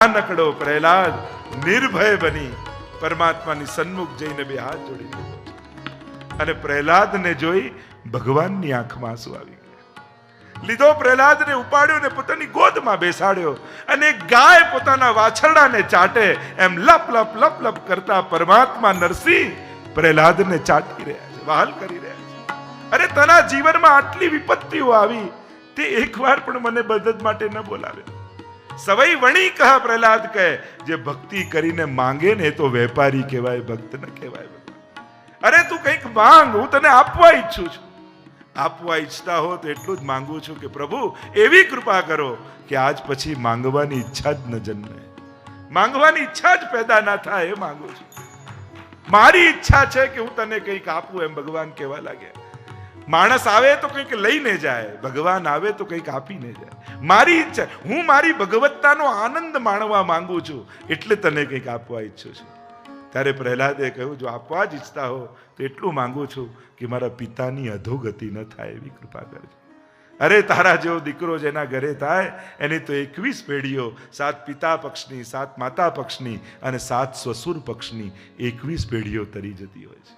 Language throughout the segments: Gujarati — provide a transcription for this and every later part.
નકડો પ્રહલાદ નિર્ભય બની પરમાત્માની સન્મુખ જઈને બે હાથ જોડી લીધો અને પ્રહલાદને જોઈ ભગવાનની આંખમાં આંસુ આવી ગયા. લીધો પ્રહલાદને ઉપાડ્યો ને પોતાની ગોદમાં બેસાડ્યો અને ગાય પોતાના વાછરડાને ચાટે એમ લપ લપ લપ લપ કરતા પરમાત્મા નરસિંહ પ્રહલાદને ચાટી રહ્યા છે, વહાલ કરી રહ્યા છે. અરે તારા જીવનમાં આટલી વિપત્તિઓ આવી તે એકવાર પણ મને મદદ માટે ન બોલાવે. સવઈ વણી કહા પ્રહલાદ કહે, જે ભક્તિ કરીને માંગે ને તો વેપારી કહેવાય, ભક્ત ન કહેવાય. અરે તું કંઈક માંગ, હું તને આપવા ઈચ્છું છું. આપવા ઈચ્છતા હો તો એટલું જ માંગુ છું કે પ્રભુ એવી કૃપા કરો કે આજ પછી માંગવાની ઈચ્છા જ ન જન્મે, માંગવાની ઈચ્છા જ પેદા ના થાય. એ માંગુ છું. મારી ઈચ્છા છે કે હું તને કંઈક આપું, એમ ભગવાન કહેવા લાગે. માણસ આવે તો કંઈક લઈને જાય, ભગવાન આવે તો કંઈક આપીને જાય. મારી ઈચ્છા, હું મારી ભગવત્તાનો આનંદ માણવા માંગુ છું, એટલે તને કંઈક આપવા ઈચ્છું છું. ત્યારે પ્રહલાદે કહ્યું, જો આપવા જ ઈચ્છતા હો તો એટલું માંગુ છું કે મારા પિતાની અધોગતિ ન થાય એવી કૃપા કરજો. અરે તારા જેવો દીકરો જેના ઘરે થાય એની તો 21 પેઢીઓ, 7 પિતા પક્ષની, 7 માતા પક્ષની અને 7 સસુર પક્ષની 21 પેઢીઓ તરી જતી હોય છે.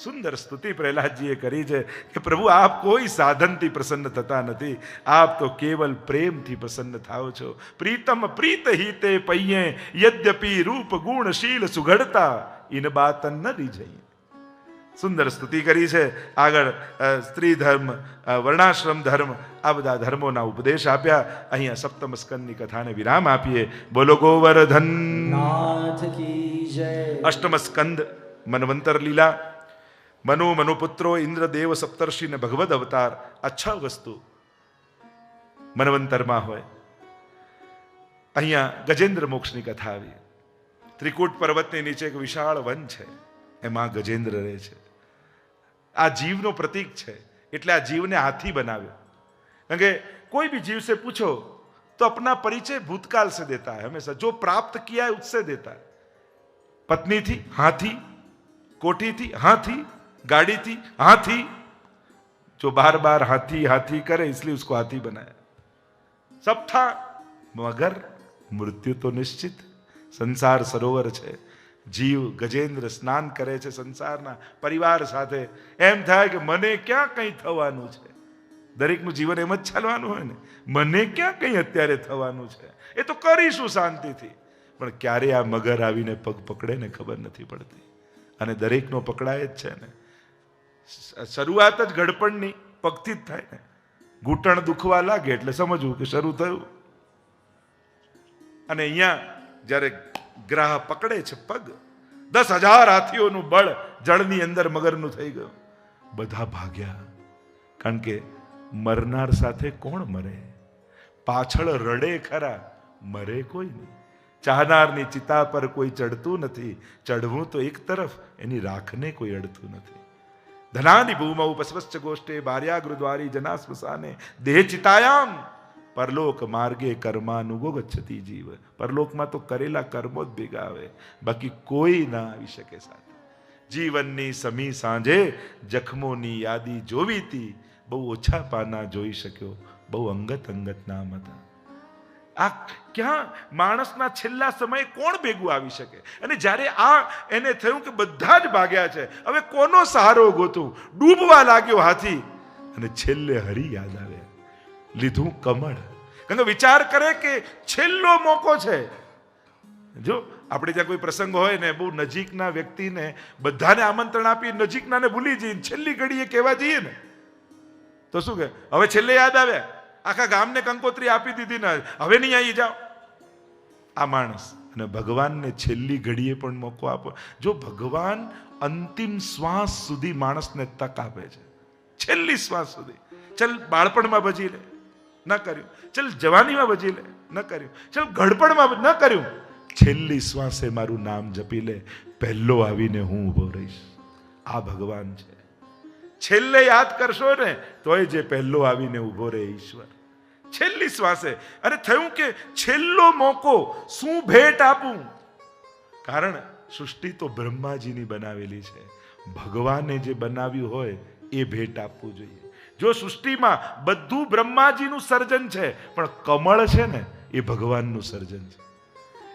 સુંદર સ્તુતિ પ્રહલાદજીએ કરી છે કે પ્રભુ આપ કોઈ સાધનથી પ્રસન્ન થતા નથી, આપ તો કેવલ પ્રેમથી પ્રસન્ન થાઓ છો. પ્રીતમ પ્રીત હિતે પૈયે યદ્યપિ રૂપ ગુણ શીલ સુઘડતા ઇન બાતન ન રીજઈ. સુંદર સ્તુતિ કરી છે. આગળ સ્ત્રી ધર્મ, વર્ણાશ્રમ ધર્મ, આ બધા ધર્મોના ઉપદેશ આપ્યા. અહીંયા સપ્તમ સ્કંદની કથાને વિરામ આપીએ. બોલો ગોવર્ધન નાથ કી જય. અષ્ટમ સ્કંદ મન્વંતર લીલા. મનુ, મનુપુત્રો, ઇન્દ્રદેવ, સપ્તર્ષિ ને ભગવદ અવતાર, આ 6 વસ્તુ મન્વંતરમાં હોય. અહીંયા ગજેન્દ્ર મોક્ષની કથા આવી. ત્રિકૂટ પર્વતની નીચે એક વિશાળ વન છે, એમાં ગજેન્દ્ર રહે છે. આ જીવનો પ્રતીક છે, એટલે આ જીવને હાથી બનાવ્યો. કારણ કે કોઈ भी जीव से पूछो तो अपना परिचय भूतकाल से देता है हमेशा. जो प्राप्त किया है उससे देता है. पत्नी थी हाथी, कोठी थी हाथी, गाड़ी थी हाथी. जो बार बार हाथी हाथी करे इसलिए उसको हाथी बनाया. सब था मगर मृत्यु तो निश्चित. संसार सरोवर છે. જીવ ગજેન્દ્ર સ્નાન કરે છે સંસારના પરિવાર સાથે. એમ થાય કે મને ક્યાં કંઈ થવાનું છે. દરેકનું જીવન એમ જ ચાલવાનું હોય ને, મને ક્યાં કંઈ અત્યારે થવાનું છે, એ તો કરીશું શાંતિથી. પણ ક્યારે આ મગર આવીને પગ પકડે ને ખબર નથી પડતી. અને દરેકનો પકડાય જ છે ને. શરૂઆત જ ઘડપણની પગથી જ થાય ને. ઘૂંટણ દુખવા લાગે એટલે સમજવું કે શરૂ થયું. અને અહીંયા જ્યારે ગ્રાહ પકડે છે પગ, 10,000 હાથીઓનું બળ જળની અંદર મગરનું થઈ ગયું. બધા ભાગ્યા. કારણ કે મરનાર સાથે કોણ મરે? પાછળ રડે ખરા, મરે કોઈ નહીં. ચાહનારની ચિતા પર કોઈ ચડતું નથી, ચડવું તો એક તરફ, એની રાખને કોઈ અડતું નથી. ધનાની ભૂમૌ પશ્વશ્ચ ગોષ્ઠે બાર્યાગૃદ્વારી જના સ્મશાને દેહ ચિતાયામ પરલોક માર્ગે કર્માનુગો ગચ્છતિ જીવ. પરલોકમાં તો કરેલા કર્મો જ ભેગા આવે, બાકી કોઈ ના આવી શકે સાથે. જીવનની સમી સાંજે જખમોની યાદી જોવી હતી, બહુ ઓછા પાના જોઈ શક્યો, બહુ અંગત અંગત નામ હતા. આ ક્યાં માણસના છેલ્લા સમયે કોણ ભેગું આવી શકે? અને જ્યારે આ એને થયું કે બધા જ ભાગ્યા છે, હવે કોનો સહારો ગોતું? ડૂબવા લાગ્યો હાથી અને છેલ્લે હરી યાદ આવે. લીધું કમળ. કારણ કે વિચાર કરે કે છેલ્લો મોકો છે. જો આપણે ત્યાં કોઈ પ્રસંગ હોય ને, બહુ નજીકના વ્યક્તિને બધાને આમંત્રણ આપી નજીકનાને ભૂલી જઈએ, છેલ્લી ઘડીએ કહેવા જઈએ ને તો શું કે હવે છેલ્લે યાદ આવ્યા, આખા ગામને કંકોત્રી આપી દીધી ને હવે નહીં આવી જાઓ. આ માણસ. અને ભગવાનને છેલ્લી ઘડીએ પણ મોકો આપો. જો ભગવાન અંતિમ શ્વાસ સુધી માણસને તક આપે છે, છેલ્લી શ્વાસ સુધી. ચલ બાળપણમાં ભજી લે, ન કર્યું. ચલ જવાનીમાં ભજી લે, ન કર્યું. ચલ ઘડપણમાં ન કર્યું, છેલ્લી શ્વાસે મારું નામ જપી લે, પહેલો આવીને હું ઊભો રહીશ. આ ભગવાન છે. છેલ્લે યાદ કરશો ને તોય જે પહેલો આવીને ઊભો રહે ઈશ્વર. છેલ્લી શ્વાસે. અને થયું કે છેલ્લો મોકો, શું ભેટ આપું? કારણ સૃષ્ટિ તો બ્રહ્માજીની બનાવેલી છે. ભગવાને જે બનાવ્યું હોય એ ભેટ આપવું જોઈએ. જો સૃષ્ટિમાં બધું બ્રહ્માજીનું સર્જન છે, પણ કમળ છે ને એ ભગવાનનું સર્જન છે.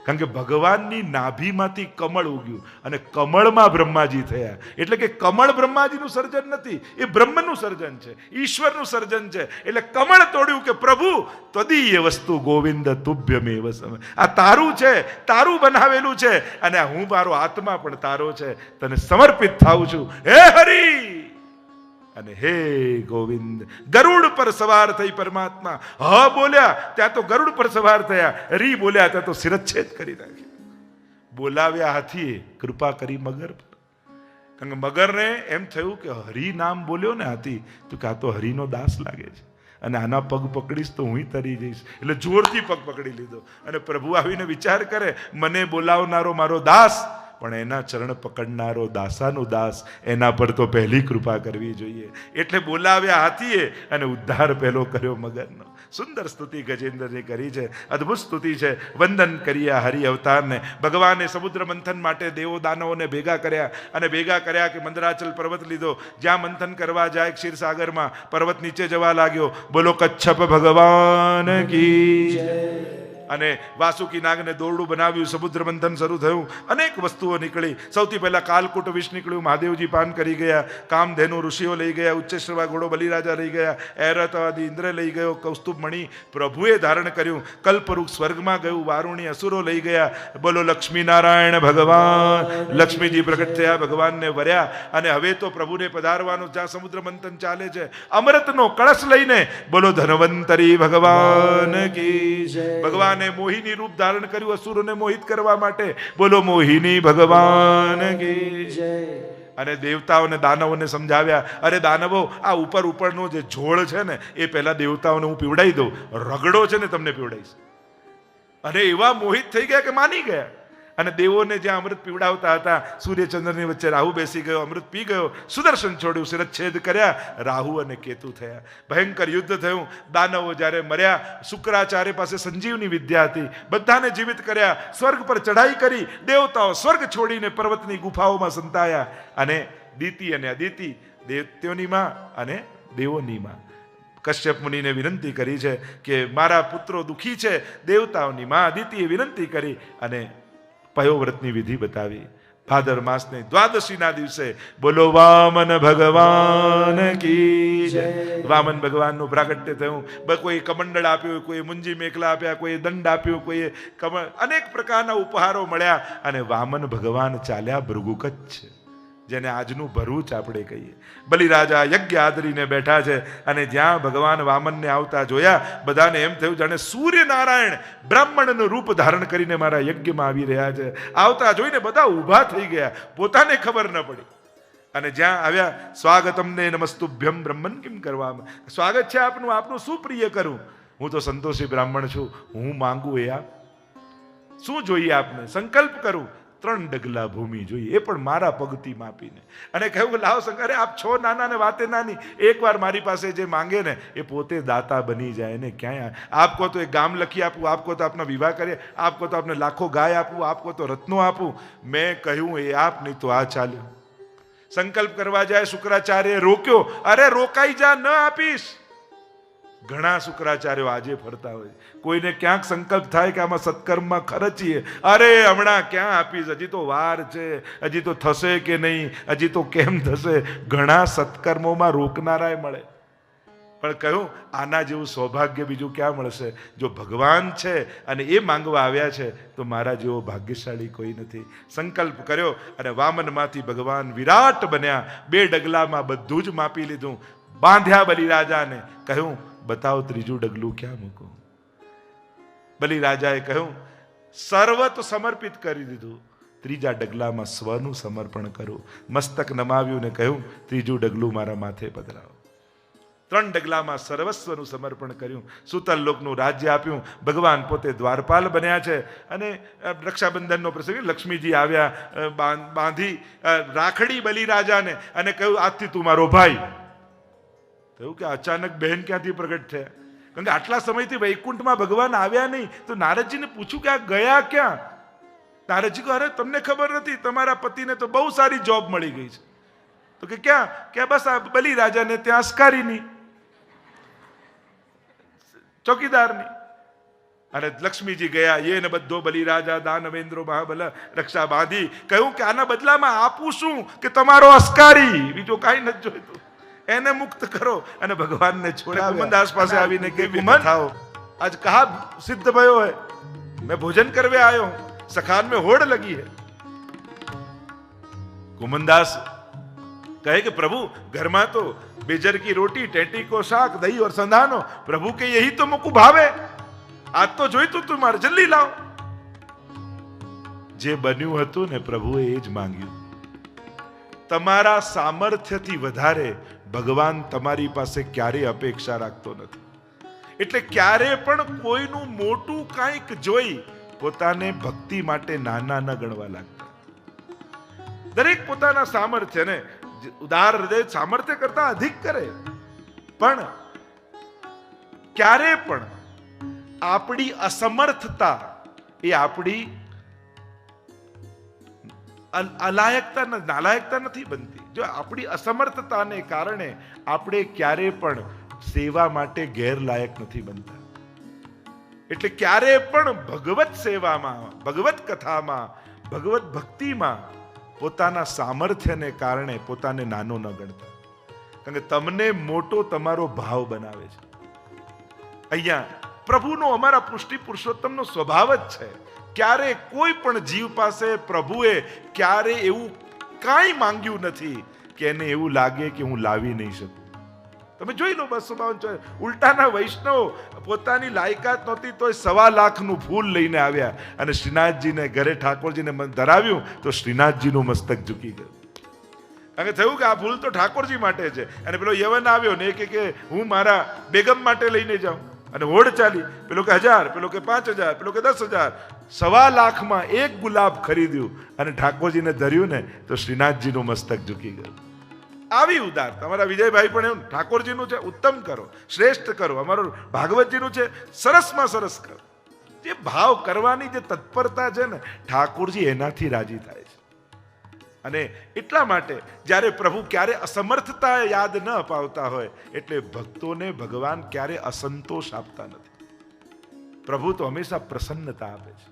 કારણ કે ભગવાનની નાભીમાંથી કમળ ઉગ્યું અને કમળમાં બ્રહ્માજી થયા. એટલે કે કમળ બ્રહ્માજીનું સર્જન નથી, એ બ્રહ્મનું સર્જન છે, ઈશ્વરનું સર્જન છે. એટલે કમળ તોડ્યું કે પ્રભુ ત્વદીય વસ્તુ ગોવિંદ તુભ્યમેવ સમ. આ તારું છે, તારું બનાવેલું છે, અને હું મારો આત્મા પણ તારો છે, તને સમર્પિત થાઉં છું હે હરી અને હે ગોવિંદ. ગરુડ પર સવાર થઈ પરમાત્મા. હ બોલ્યા ત્યાં તો ગરુડ પર સવાર થયા, રી બોલ્યા ત્યાં તો શિરચ્છેદ કરી નાખી. બોલાવ્યા હાથીએ, કૃપા કરી મગર પર. કારણ કે મગરને એમ થયું કે હરિ નામ બોલ્યો ને હાથી, તો કે આ તો હરિનો દાસ લાગે છે અને આના પગ પકડીશ તો હું તરી જઈશ. એટલે જોરથી પગ પકડી લીધો અને પ્રભુ આવીને વિચાર કરે, મને બોલાવનારો મારો દાસ, પણ એના ચરણ પકડનારો દાસાનું દાસ, એના પર તો પહેલી કૃપા કરવી જોઈએ. એટલે બોલાવ્યા હાથીએ અને ઉદ્ધાર પહેલો કર્યો મગરનો. સુંદર સ્તુતિ ગજેન્દ્રજી કરી છે, અદ્ભુત સ્તુતિ છે. વંદન કર્યા હરિ અવતારને. ભગવાને સમુદ્ર મંથન માટે દેવો દાનવોને ભેગા કર્યા અને ભેગા કર્યા કે મંદરાચલ પર્વત લીધો. જ્યાં મંથન કરવા જાય ક્ષીરસાગરમાં પર્વત નીચે જવા લાગ્યો. બોલો કચ્છપ ભગવાન કી જય. અને વાસુકી નાગને દોરડું બનાવ્યું, સમુદ્ર મંથન શરૂ થયું, અનેક વસ્તુઓ નીકળી. સૌથી પહેલા કાલકૂટ વિષ નીકળ્યું, મહાદેવજી પાન કરી ગયા, કામધેનુ ઋષિઓ લઈ ગયા, ઉચ્ચેશ્રવા ઘોડો બલિરાજા લઈ ગયા, ઐરત આદિ ઇન્દ્ર લઈ ગયો, કૌસ્તુભ મણિ પ્રભુએ ધારણ કર્યું, કલ્પવૃક્ષ સ્વર્ગમાં ગયું, વારુણી અસુરો લઈ ગયા. બોલો લક્ષ્મી નારાયણ ભગવાન. લક્ષ્મીજી પ્રગટ થયા, ભગવાનને વર્યા અને હવે તો પ્રભુને પધારવાનું. જ્યાં સમુદ્ર મંથન ચાલે છે, અમૃતનો કળશ લઈને બોલો ધન્વંતરી ભગવાન કી જય. ભગવાન મોહિની રૂપ ધારણ કર્યું અસુરોને મોહિત કરવા માટે. બોલો મોહિની ભગવાન કી જય. અને દેવતાઓને દાનવોને સમજાવ્યા, અરે દાનવો, આ ઉપરનો જે ઝોળ છે ને એ પહેલા દેવતાઓને હું પીવડાવી દઉં, રગડો છે ને તમને પીવડાવીશ. અને એવા મોહિત થઈ ગયા કે માની ગયા. અને દેવોને જ્યાં અમૃત પીવડાવતા હતા, સૂર્યચંદ્રની વચ્ચે રાહુ બેસી ગયો, અમૃત પી ગયો, સુદર્શન છોડ્યું, શિરચ્છેદ કર્યા, રાહુ અને કેતુ થયા. ભયંકર યુદ્ધ થયું. દાનવો જ્યારે મર્યા, શુક્રાચાર્ય પાસે સંજીવની વિદ્યા હતી, બધાને જીવિત કર્યા, સ્વર્ગ પર ચઢાઈ કરી. દેવતાઓ સ્વર્ગ છોડીને પર્વતની ગુફાઓમાં સંતાયા. અને દિતિ અને અદિતિ, દૈત્યોની માં અને દેવોની માં, કશ્યપ મુનિને વિનંતી કરી છે કે મારા પુત્રો દુઃખી છે. દેવતાઓની માં અદિતિએ વિનંતી કરી અને પયોવ્રતની વિધિ બતાવી. ભાદર માસની દ્વાદશીના દિવસે બોલો વામન ભગવાન કી જય. વામન ભગવાનનું પ્રાગટ્ય થયું. કોઈ કમંડળ આપ્યું, કોઈ મુંજી મેખલા આપ્યા, કોઈ દંડ આપ્યું, કોઈ અનેક પ્રકારના ઉપહારો મળ્યા. અને વામન ભગવાન ચાલ્યા ભૃગુકચ્છ, જેને આજનું ભરૂચ આપણે કહીએ. બલિરાજા યજ્ઞ આદરીને બેઠા છે અને જ્યાં ભગવાન વામનને આવતા જોયા, બધાને એમ થયું જાણે સૂર્યનારાયણ બ્રાહ્મણનું રૂપ ધારણ કરીને મારા યજ્ઞમાં આવી રહ્યા છે. આવતા જોઈને બધા ઊભા થઈ ગયા, પોતાને ખબર ન પડી. અને જ્યાં આવ્યા, સ્વાગતમને નમસ્તુભ્યમ બ્રહ્મન કિમ કરવામાં, સ્વાગત છે આપનું, આપનું શું પ્રિય કરું? હું તો સંતોષી બ્રાહ્મણ છું, હું માંગુ એ આપ. શું જોઈએ આપને? સંકલ્પ કરું, 3 ડગલા ભૂમિ જોઈએ, એ પણ મારા પગથી માપીને. અને કહ્યું લાવો શંકર, આપ છો નાના ને વાતે નાની, એકવાર મારી પાસે જે માંગે ને એ પોતે દાતા બની જાય ને. ક્યાંય આપકો તો એક ગામ લખી આપું, આપકો તો આપના વિવાહ કરીએ, આપકો તો આપને લાખો ગાય આપું, આપકો તો રત્નો આપું. મેં કહ્યું એ આપ, નહીં તો આ ચાલ્યું. સંકલ્પ કરવા જાય, શુક્રાચાર્ય રોક્યો. અરે રોકાઈ જા, ન આપીશ. ઘણા શુક્રાચાર્યો આજે ફરતા હોય, કોઈને ક્યાંક સંકલ્પ થાય કે આમાં સત્કર્મમાં ખર્ચીએ, અરે હમણાં ક્યાં આપીશ, હજી તો વાર છે, હજી તો થશે કે નહીં, હજી તો કેમ થશે. ઘણા સત્કર્મોમાં રોકનારાય મળે. પણ કહ્યું આના જેવું સૌભાગ્ય બીજું ક્યાં મળશે? જો ભગવાન છે અને એ માંગવા આવ્યા છે તો મારા જેવો ભાગ્યશાળી કોઈ નથી. સંકલ્પ કર્યો અને વામનમાંથી ભગવાન વિરાટ બન્યા. 2 ડગલામાં બધું જ માપી લીધું. બાંધ્યા બલિરાજાને. કહ્યું બતાવો ત્રીજું ડગલું ક્યાં મૂકો? બલિરાજાએ કહ્યું સર્વ તો સમર્પિત કરી દીધું, ત્રીજા ડગલામાં સ્વનું સમર્પણ કરું. મસ્તક નમાવ્યું ને કહ્યું ત્રીજું ડગલું મારા માથે પધરાવો. 3 ડગલામાં સર્વસ્વનું સમર્પણ કર્યું. સુતલ લોકનું રાજ્ય આપ્યું. ભગવાન પોતે દ્વારપાલ બન્યા છે. અને રક્ષાબંધનનો પ્રસંગ, લક્ષ્મીજી આવ્યા, બાંધી રાખડી બલિરાજાને અને કહ્યું આજથી તું મારો ભાઈ. કહ્યું કે અચાનક બહેન ક્યાંથી પ્રગટ થયા? કારણ કે આટલા સમયથી વૈકુંઠમાં ભગવાન આવ્યા નહીં. તો નારદજીને પૂછ્યું કે આ ગયા ક્યાં? નારદજી કહે અરે તમને ખબર નથી, તમારા પતિને તો બહુ સારી જોબ મળી ગઈ છે. તો કે ક્યાં? કે બસ આ બલિરાજાને ત્યાં અસ્કારીની ચોકીદારની. અને લક્ષ્મીજી ગયા, એ ને બધો બલિરાજા દાનવેન્દ્રો મહાબલ રક્ષા બાંધી. કહ્યું કે આના બદલામાં આપું શું કે તમારો અસ્કારી, બીજો કાંઈ નથી જોઈતું, એને મુક્ત કરો. અને ભગવાનને છોડ્યા. કુમનદાસ પાસે આવીને કે કુમન આજ કહા સિદ્ધ ભયો હે, मैं भोजन करवे आयो हूं, सखान में होड़ लगी है. कुमनदास कहे कि प्रभु घर में तो बेजर की रोटी, टेटी को शाक, दही और संधानो. प्रभु के यही तो मुकु भावे, आज तो જોઈ તું મારે જલ્દી લાવ. જે બન્યું હતું ને પ્રભુએ એ જ માંગ્યું. તમારા સામર્થ્યથી વધારે ભગવાન તમારી પાસે ક્યારે અપેક્ષા રાખતો નથી. એટલે ક્યારે પણ કોઈનું મોટું કંઈક જોઈ પોતાને ભક્તિ માટે નાના ન ગણવા લાગતા. દરેક પોતાના સામર્થ્યને ઉદાર હૃદય સામર્થ્ય કરતા અધિક કરે, પણ ક્યારે પણ આપણી અસમર્થતા એ આપણી અલાયકતા નાલાયકતા નથી બનતી. જો આપણી અસમર્થતાને કારણે આપણે ક્યારે પણ સેવા માટે ગેરલાયક નથી બનતા. એટલે ક્યારે પણ ભગવત સેવામાં, ભગવત કથામાં, ભગવત ભક્તિમાં પોતાના સામર્થ્યને કારણે પોતાને નાનો ન ગણતા. કારણ કે તમને મોટો તમારો ભાવ બનાવે છે. અહીંયા પ્રભુનો, અમારા પુષ્ટિ પુરુષોત્તમનો સ્વભાવ જ છે. ક્યારે કોઈ પણ જીવ પાસે પ્રભુએ ક્યારે એવું કાંઈ માંગ્યું નથી કે એને એવું લાગે કે હું લાવી નહીં શકું. તમે જોઈ લો 252. ઉલટાના વૈષ્ણવ પોતાની લાયકાત નહોતી તોય 1.25 લાખનું ફૂલ લઈને આવ્યા અને શ્રીનાથજીને ઘરે ઠાકોરજીને ધરાવ્યું તો શ્રીનાથજીનું મસ્તક ઝૂકી ગયું. કારણ કે થયું કે આ ફૂલ તો ઠાકોરજી માટે છે. અને પેલો યવન આવ્યો ને કે હું મારા બેગમ માટે લઈને જાઉં, અને હોડ ચાલી. પેલો કે 1000, પેલો કે 5000, પેલો કે 10,000. 1.25 લાખમાં એક ગુલાબ ખરીદ્યું અને ઠાકોરજીને ધર્યું ને તો શ્રીનાથજીનું મસ્તક ઝૂકી ગયું. આવી ઉદાર તમારા વિજયભાઈ પણ એવું, ઠાકોરજીનું છે ઉત્તમ કરો, શ્રેષ્ઠ કરો. અમારું ભાગવતજીનું છે સરસમાં સરસ કરો. જે ભાવ કરવાની જે તત્પરતા છે ને, ઠાકોરજી એનાથી રાજી થાય છે. અને એટલા માટે જ્યારે પ્રભુ ક્યારે અસમર્થતા યાદ ન અપાવતા હોય એટલે ભક્તોને ભગવાન ક્યારે અસંતોષ આપતા નથી. પ્રભુ તો હંમેશા પ્રસન્નતા આપે છે.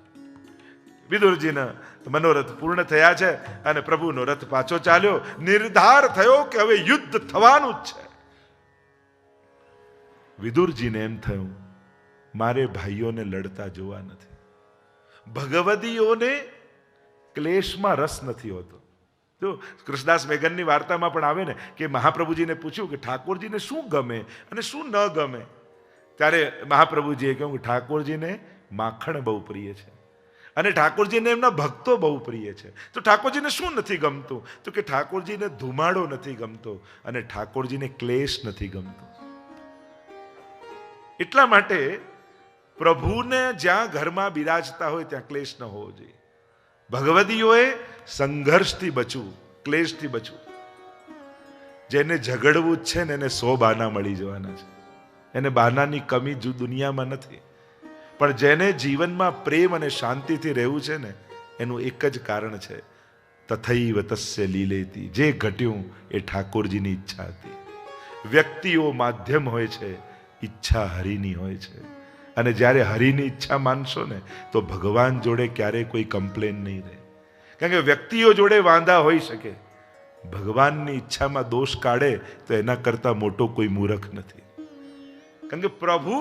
વિદુરજીના મનોરથ પૂર્ણ થયા છે અને પ્રભુનો રથ પાછો ચાલ્યો. નિર્ધાર થયો કે હવે યુદ્ધ થવાનું જ છે. વિદુરજીને એમ થયું મારે ભાઈઓને લડતા જોવા નથી. ભગવદીઓને ક્લેશમાં રસ નથી હોતો. જો કૃષ્ણદાસ મેઘનની વાર્તામાં પણ આવે ને કે મહાપ્રભુજીને પૂછ્યું કે ઠાકોરજીને શું ગમે અને શું ન ગમે. ત્યારે મહાપ્રભુજીએ કહ્યું કે ઠાકોરજીને માખણ બહુ પ્રિય છે અને ઠાકોરજીને એમના ભક્તો બહુ પ્રિય છે. તો ઠાકોરજીને શું નથી ગમતું? તો કે ઠાકોરજીને ધુમાડો નથી ગમતો અને ઠાકોરજીને ક્લેશ નથી ગમતો. એટલા માટે પ્રભુને જ્યાં ઘરમાં બિરાજતા હોય ત્યાં ક્લેશ ન હોવો જોઈએ. ભગવદીઓએ સંઘર્ષથી બચવું, ક્લેશથી બચવું. જેને ઝઘડવું જ છે ને એને 100 બહાના મળી જવાના છે. એને બહાનાની કમી દુનિયામાં નથી. પણ જેને જીવનમાં પ્રેમ અને શાંતિથી રહેવું છે ને એનું એક જ કારણ છે, તથૈવ તસ્ય લીલેતી. જે ઘટ્યું એ ઠાકોરજીની ઈચ્છા હતી. વ્યક્તિઓ માધ્યમ હોય છે, ઈચ્છા હરિની હોય છે. અને જ્યારે હરિની ઈચ્છા માનશો ને તો ભગવાન જોડે ક્યારેય કોઈ કમ્પ્લેન નહીં રહે. કારણ કે વ્યક્તિઓ જોડે વાંધા હોઈ શકે, ભગવાનની ઈચ્છામાં દોષ કાઢે તો એના કરતા મોટો કોઈ મૂર્ખ નથી. કારણ કે પ્રભુ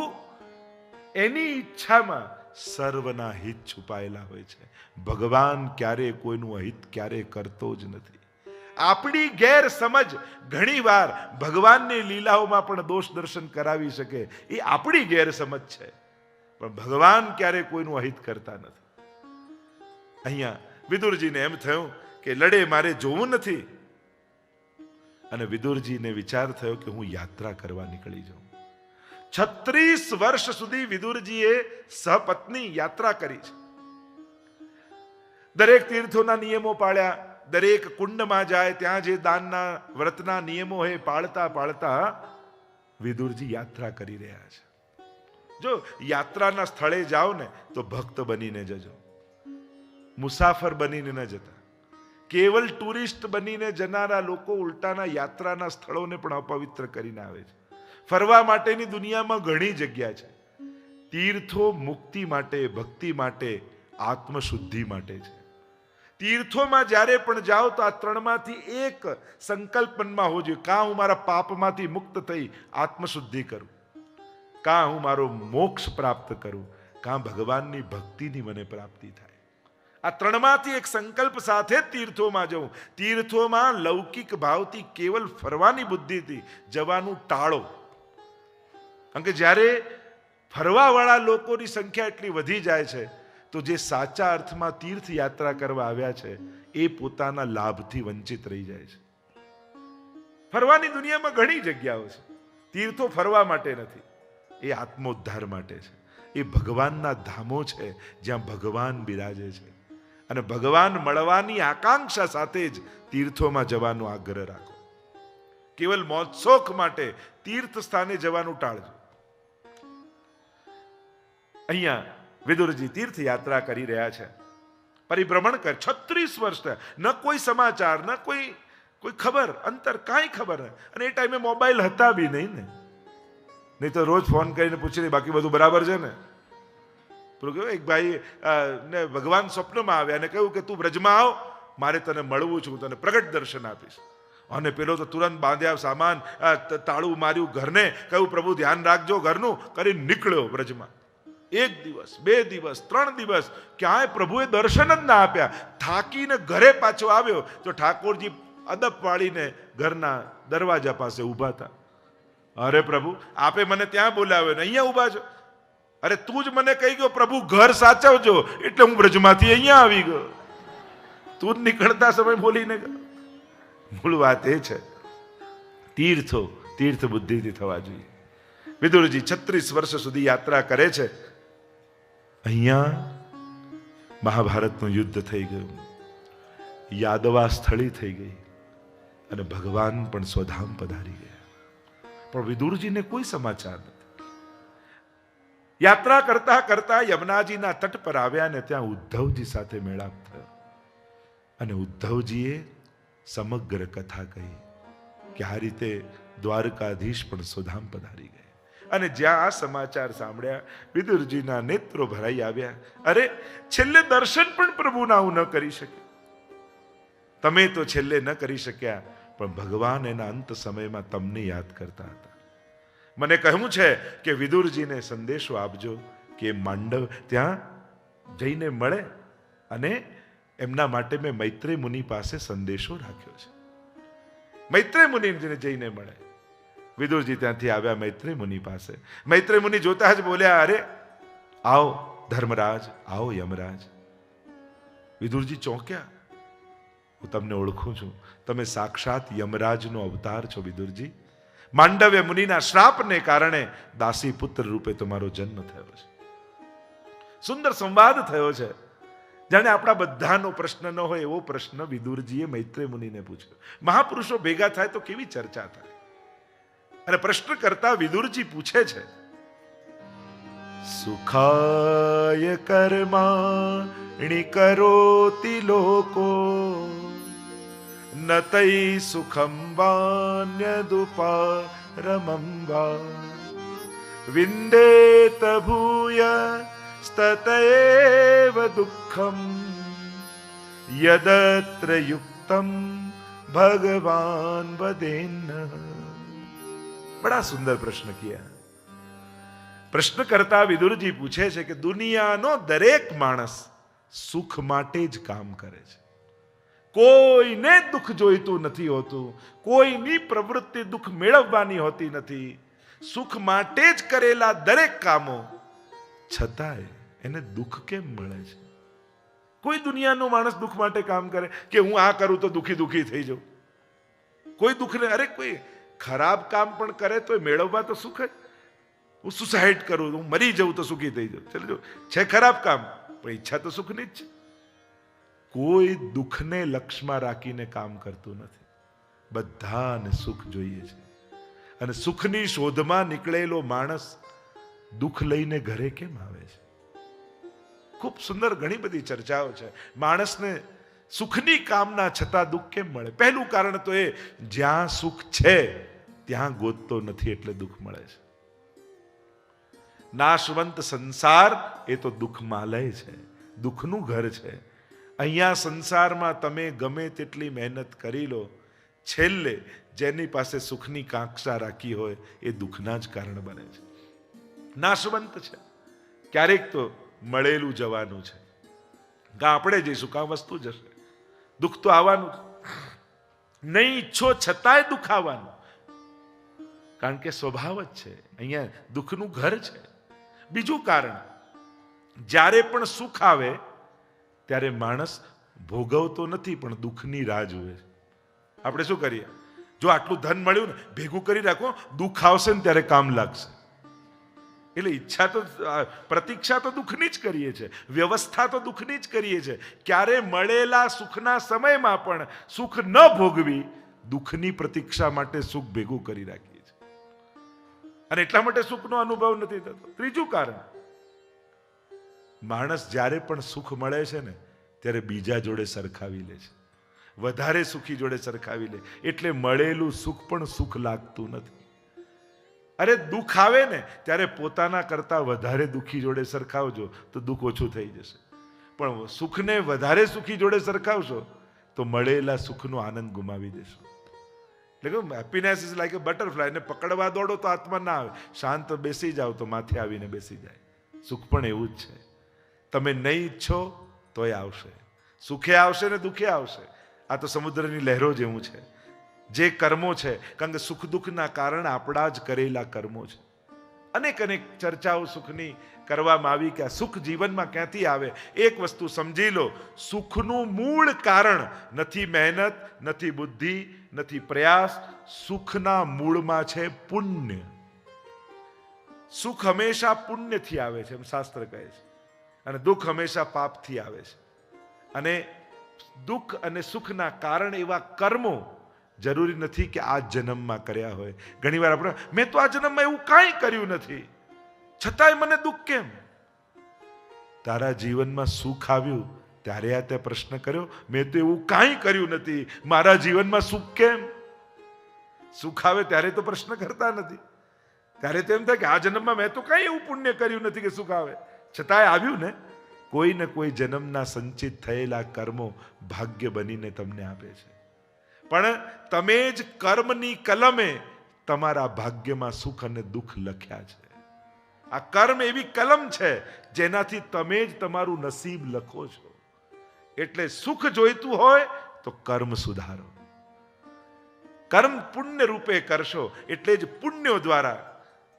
એની ઈચ્છામાં સર્વના હિત છુપાયેલા હોય છે. ભગવાન ક્યારે કોઈનું અહિત ક્યારે કરતો જ નથી. આપણી ગેરસમજ ઘણી વાર ભગવાનની લીલાઓમાં પણ દોષ દર્શન કરાવી શકે, એ આપણી ગેરસમજ છે. પણ ભગવાન ક્યારે કોઈનું અહિત કરતા નથી. અહીંયા વિદુરજીને એમ થયું કે લડે મારે જોવું નથી. અને વિદુરજીને વિચાર થયો કે હું યાત્રા કરવા નીકળી જાઉં. 36 વર્ષ સુધી વિદુરજીએ સહપત્ની યાત્રા કરી છે. દરેક તીર્થોના નિયમો પાળ્યા, દરેક કુંડમાં જાય ત્યાં જે દાનના વ્રતના નિયમો હોય પાળતા પાળતા વિદુરજી યાત્રા કરી રહ્યા છે. જો યાત્રાના સ્થળે જાઓ ને તો ભક્ત બનીને જજો, મુસાફર બનીને ન જતા. કેવલ ટુરિસ્ટ બનીને જનારા લોકો ઉલટાના યાત્રાના સ્થળોને પણ અપવિત્ર કરીને આવે છે. ફરવા માટેની દુનિયામાં ઘણી જગ્યા છે, તીર્થો મુક્તિ માટે, ભક્તિ માટે, આત્મશુદ્ધિ માટે છે. તીર્થોમાં જ્યારે પણ જાઓ તો આ ત્રણમાંથી એક સંકલ્પ મનમાં હોવો જોઈએ. કાં હું મારા પાપમાંથી મુક્ત થઈ આત્મશુદ્ધિ કરું, કાં હું મારો મોક્ષ પ્રાપ્ત કરું, કાં ભગવાનની ભક્તિની મને પ્રાપ્તિ થાય. આ ત્રણમાંથી એક સંકલ્પ સાથે તીર્થોમાં જવું. તીર્થોમાં લૌકિક ભાવથી કેવલ ફરવાની બુદ્ધિથી જવાનું ટાળો. કારણ કે જ્યારે ફરવાવાળા લોકોની સંખ્યા એટલી વધી જાય છે તો જે સાચા અર્થમાં તીર્થ યાત્રા કરવા આવ્યા છે એ પોતાના લાભથી વંચિત રહી જાય છે. ફરવાની દુનિયામાં ઘણી જગ્યાઓ છે. તીર્થો ફરવા માટે નથી, એ આત્મોદ્ધાર માટે છે. એ ભગવાનના ધામો છે જ્યાં ભગવાન બિરાજે છે. અને ભગવાન મળવાની આકાંક્ષા સાથે જ તીર્થોમાં જવાનો આગ્રહ રાખો. કેવલ મોજશોખ માટે તીર્થ સ્થાને જવાનું ટાળજો. અહીંયા વિદુરજી તીર્થ યાત્રા કરી રહ્યા છે, પરિભ્રમણ કર. 36 વર્ષ થયા, ન કોઈ સમાચાર, ન કોઈ ખબર, અંતર કાંઈ ખબર નહીં. અને એ ટાઈમે મોબાઈલ હતા બી નહીં ને, નહીં તો રોજ ફોન કરીને પૂછી લે બાકી બધું બરાબર છે ને. એક ભાઈ ને ભગવાન સ્વપ્નમાં આવ્યા અને કહ્યું કે તું બ્રજમાં આવ, મારે તને મળવું છું, તને પ્રગટ દર્શન આપીશ. અને પેલો તો તુરંત બાંધ્યા સામાન, તાળું માર્યું ઘરને, કહ્યું પ્રભુ ધ્યાન રાખજો ઘરનું, કરીને નીકળ્યો બ્રજમાં. 1 દિવસ, 2 દિવસ, 3 દિવસ ક્યાંય પ્રભુએ દર્શન જ ના આપ્યા. થાકીને ઘરે પાછો આવ્યો તો ઠાકોરજી અદબ પાડીને ઘરના દરવાજા પાસે ઊભા હતા. અરે પ્રભુ, આપે મને ત્યાં બોલાવ્યો ને અહીંયા ઊભા છો? અરે તું જ મને કહી ગયો પ્રભુ ઘર સાચવજો, એટલે હું બ્રજમાંથી અહીંયા આવી ગયો. તું જ નીકળતા સમય બોલીને ગયો. મૂળ વાત એ છે, તીર્થો તીર્થ બુદ્ધિથી થવા જોઈએ. વિદુરજી 36 વર્ષ સુધી યાત્રા કરે છે. અહીંયા મહાભારતનું યુદ્ધ થઈ ગયું, યાદવા સ્થળી થઈ ગઈ અને ભગવાન પણ સ્વધામ પધારી ગયા. પણ વિદુરજીને કોઈ સમાચાર નથી. યાત્રા કરતા કરતા યમુનાજીના તટ પર આવ્યા ને ત્યાં ઉદ્ધવજી સાથે મેળાપ થયો. અને ઉદ્ધવજીએ સમગ્ર કથા કહી કે આ રીતે દ્વારકાધીશ પણ સ્વધામ પધારી ગયા. અને જ્યાં આ સમાચાર સાંભળ્યા વિદુરજીના નેત્રો ભરાઈ આવ્યા. અરે છેલ્લે દર્શન પણ પ્રભુના હું ન કરી શક્યો. તમે તો છેલ્લે ન કરી શક્યા, પણ ભગવાન એના અંત સમયમાં તમને યાદ કરતા હતા. મને કહ્યું છે કે વિદુરજીને સંદેશો આપજો કે માંડવ ત્યાં જઈને મળે. અને એમના માટે મેં મૈત્રેય મુનિ પાસે સંદેશો રાખ્યો છે. મૈત્રેય મુનિને જઈને મળે. વિદુરજી ત્યાંથી આવ્યા મૈત્રેય મુનિ પાસે. મૈત્રેય મુનિ જોતા જ બોલ્યા, અરે આવો ધર્મરાજ, આવો યમરાજ. વિદુરજી ચોંક્યા. હું તમને ઓળખું છું, તમે સાક્ષાત યમરાજનો અવતાર છો વિદુરજી. માંડવ્ય મુનિના શ્રાપને કારણે દાસી પુત્ર રૂપે તમારો જન્મ થયો છે. સુંદર સંવાદ થયો છે. જાણે આપણા બધાનો પ્રશ્ન ન હોય એવો પ્રશ્ન વિદુરજીએ મૈત્રેય મુનિને પૂછ્યો. મહાપુરુષો ભેગા થાય તો કેવી ચર્ચા થાય. અને પ્રશ્ન કરતા વિદુરજી પૂછે છે, સુખાય કર્માણિ કરોતિ લોકો નતૈ સુખમ વાન્યદુપારમં વા વિંદેત ભૂય સ્તતૈવ દુઃખમ યદત્ર યુક્તમ ભગવાન વદેન્ન. બડા સુંદર પ્રશ્ન કિયા. પ્રશ્ન કરતા વિદુરજી પૂછે છે કે દુનિયાનો દરેક માણસ સુખ માટે જ કામ કરે છે. કોઈને દુઃખ જોઈતું નથી હોતું, કોઈની પ્રવૃત્તિ દુઃખ મેળવવાની હોતી નથી. સુખ માટે જ કરેલા દરેક કામો છતાંય એને દુઃખ કેમ મળે છે? કોઈ દુનિયાનો માણસ દુઃખ માટે કામ કરે કે હું આ કરું તો દુઃખી થઈ જાઉં? કોઈ દુઃખને, અરે કોઈ ખરાબ કામ પણ કરે તો મેળવવા તો સુખ જ. હું સુસાઇડ કરું, હું મરી જાઉં તો સુખી થઈ જાઉં, ચલો છે ખરાબ કામ, પણ ઈચ્છા તો સુખની જ છે. કોઈ દુઃખને લક્ષ્યમાં રાખીને કામ કરતું નથી. બધાને સુખ જોઈએ છે. અને સુખની શોધમાં નીકળેલો માણસ દુઃખ લઈને ઘરે કેમ આવે છે? ખૂબ સુંદર ઘણી બધી ચર્ચાઓ છે. માણસને સુખની કામના છતાં દુઃખ કેમ મળે? પહેલું કારણ તો એ, જ્યાં સુખ છે ત્યાં ગોતતો નથી એટલે દુઃખ મળે છે. નાશવંત સંસાર એ તો દુઃખમાલય છે, દુઃખનું ઘર છે. અહીંયા સંસારમાં તમે ગમે તેટલી મહેનત કરી લો, છેલ્લે જેની પાસે સુખની કાંક્ષા રાખી હોય એ દુઃખના જ કારણ બને છે. નાશવંત છે, ક્યારેક તો મળેલું જવાનું છે, આપણે જઈશું કાં વસ્તુ જશે, દુઃખ તો આવવાનું છે. નહીં ઈચ્છો છતાંય દુઃખ આવવાનું, કારણ કે સ્વભાવ જ છે. અહીંયા દુઃખનું ઘર છે. બીજું કારણ, જ્યારે પણ સુખ આવે ત્યારે માણસ ભોગવતો નથી પણ દુઃખની રાહ જુએ છે. આપણે શું કરીએ, જો આટલું ધન મળ્યું ને ભેગું કરી રાખો, દુઃખ આવશે ને ત્યારે કામ લાગશે. એટલે ઈચ્છા તો, પ્રતીક્ષા તો દુઃખની જ કરીએ છીએ, વ્યવસ્થા તો દુઃખની જ કરીએ છીએ. ક્યારે મળેલા સુખના સમયમાં પણ સુખ ન ભોગવી, દુઃખની પ્રતીક્ષા માટે સુખ ભેગું કરી રાખીએ છીએ, અને એટલા માટે સુખનો અનુભવ નથી થતો. ત્રીજું કારણ, માણસ જ્યારે પણ સુખ મળે છે ને ત્યારે બીજા જોડે સરખાવી લે છે, વધારે સુખી જોડે સરખાવી લે, એટલે મળેલું સુખ પણ સુખ લાગતું નથી. અરે દુઃખ આવે ને ત્યારે પોતાના કરતા વધારે દુઃખી જોડે સરખાવજો તો દુઃખ ઓછું થઈ જશે. પણ સુખને વધારે સુખી જોડે સરખાવશો તો મળેલા સુખનો આનંદ ગુમાવી દેશો. એટલે કે happiness is like A butterfly, ને પકડવા દોડો તો હાથમાં ના આવે, શાંત બેસી જાઓ તો માથે આવીને બેસી જાય. સુખ પણ એવું જ છે, તમે નહીં ઈચ્છો તોય આવશે, સુખે આવશે ને દુઃખે આવશે. આ તો સમુદ્રની લહેરો જેવું છે. જે કર્મો છે, કારણ કે સુખ દુઃખના કારણ આપણા જ કરેલા કર્મો છે. અનેક અનેક ચર્ચાઓ સુખની કરવામાં આવી કે આ સુખ જીવનમાં ક્યાંથી આવે. એક વસ્તુ સમજી લો, સુખનું મૂળ કારણ નથી મહેનત, નથી બુદ્ધિ, નથી પ્રયાસ. સુખના મૂળમાં છે પુણ્ય. સુખ હંમેશા પુણ્યથી આવે છે એમ શાસ્ત્ર કહે છે, અને દુઃખ હંમેશા પાપથી આવે છે. અને દુઃખ અને સુખના કારણ એવા કર્મો જરૂરી નથી કે આ જન્મમાં કર્યા હોય. ઘણી વાર આપણે, મેં તો આ જન્મમાં એવું કાંઈ કર્યું નથી છતાંય મને દુઃખ કેમ? તારા જીવનમાં સુખ આવ્યું ત્યારે આ તે પ્રશ્ન કર્યો, મેં તો એવું કાંઈ કર્યું નથી, મારા જીવનમાં સુખ કેમ? સુખ આવે ત્યારે તો પ્રશ્ન કરતા નથી. ત્યારે તો એમ થાય કે આ જન્મમાં મેં તો કાંઈ એવું પુણ્ય કર્યું નથી કે સુખ આવે, છતાંય આવ્યું ને. કોઈ ને કોઈ જન્મના સંચિત થયેલા કર્મો ભાગ્ય બનીને તમને આપે છે. પણ તમે જ કર્મની કલમે તમારા ભાગ્યમાં સુખ અને દુઃખ લખ્યા છે. આ કર્મ એવી કલમ છે જેનાથી તમે જ તમારું નસીબ લખો છો. એટલે સુખ જોઈતું હોય તો કર્મ સુધારો, કર્મ પુણ્ય રૂપે કરશો. એટલે જ પુણ્યો દ્વારા,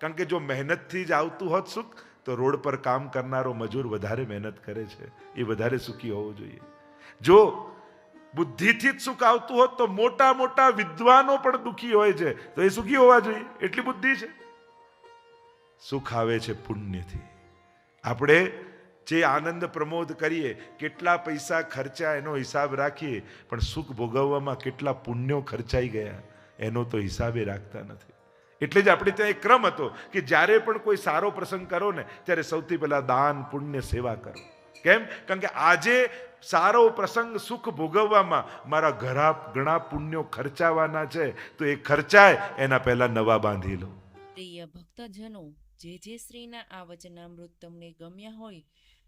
કારણ કે જો મહેનતથી જ આવતું હોત સુખ તો રોડ પર કામ કરનારો મજૂર વધારે મહેનત કરે છે, એ વધારે સુખી હોવો જોઈએ. જો બુદ્ધિથી જ સુખ આવતું હોત તો મોટા મોટા વિદ્વાનો પણ દુઃખી હોય છે, તો એ સુખી હોવા જોઈએ, એટલી બુદ્ધિ છે. સુખ આવે છે પુણ્યથી. આપણે જે આનંદ પ્રમોદ કરીએ, કેટલા પૈસા ખર્ચા એનો હિસાબ રાખીએ, પણ સુખ ભોગવવામાં કેટલા પુણ્યો ખર્ચાઈ ગયા એનો તો હિસાબે રાખતા નથી. એટલે જ આપણે ત્યાં એક ક્રમ હતો કે જ્યારે પણ કોઈ સારો પ્રસંગ કરો ને ત્યારે સૌથી પહેલા દાન, પુણ્ય, સેવા કરો. કેમ? કારણ કે આજે સારો પ્રસંગ સુખ ભોગવવામાં મારા ઘણા પુણ્યો ખર્ચાવાના છે, તો એ ખર્ચાય એના પહેલા નવા બાંધી લો. પ્રિય ભક્તજનો, જે શ્રીના આ વચનામૃત તમને ગમ્યા હોય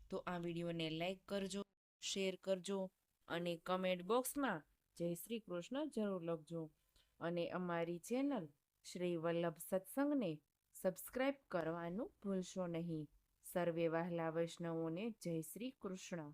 તો આ વિડીયોને લાઈક કરજો, શેર કરજો અને કમેન્ટ બોક્સમાં જય શ્રી કૃષ્ણ જરૂર લખજો. અને અમારી ચેનલ શ્રી વલ્લભ સત્સંગને સબસ્ક્રાઇબ કરવાનું ભૂલશો નહીં. સર્વે વહાલા વૈષ્ણવોને જય શ્રી કૃષ્ણ.